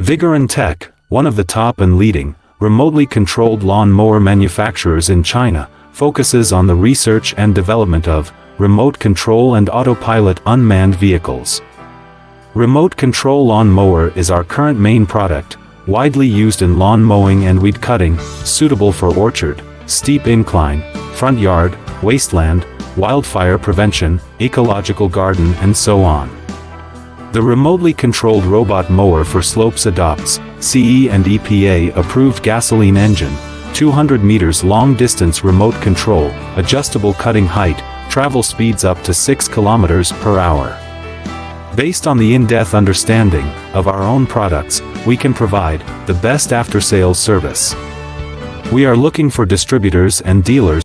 Vigorun Tech, one of the top and leading, remotely controlled lawn mower manufacturers in China, focuses on the research and development of remote control and autopilot unmanned vehicles. Remote control lawn mower is our current main product, widely used in lawn mowing and weed cutting, suitable for orchard, steep incline, front yard, wasteland, wildfire prevention, ecological garden and so on. The remotely controlled robot mower for slopes adopts CE and EPA approved gasoline engine, 200 meters long distance remote control, adjustable cutting height, travel speeds up to 6 kilometers per hour. Based on the in-depth understanding of our own products, we can provide the best after-sales service. We are looking for distributors and dealers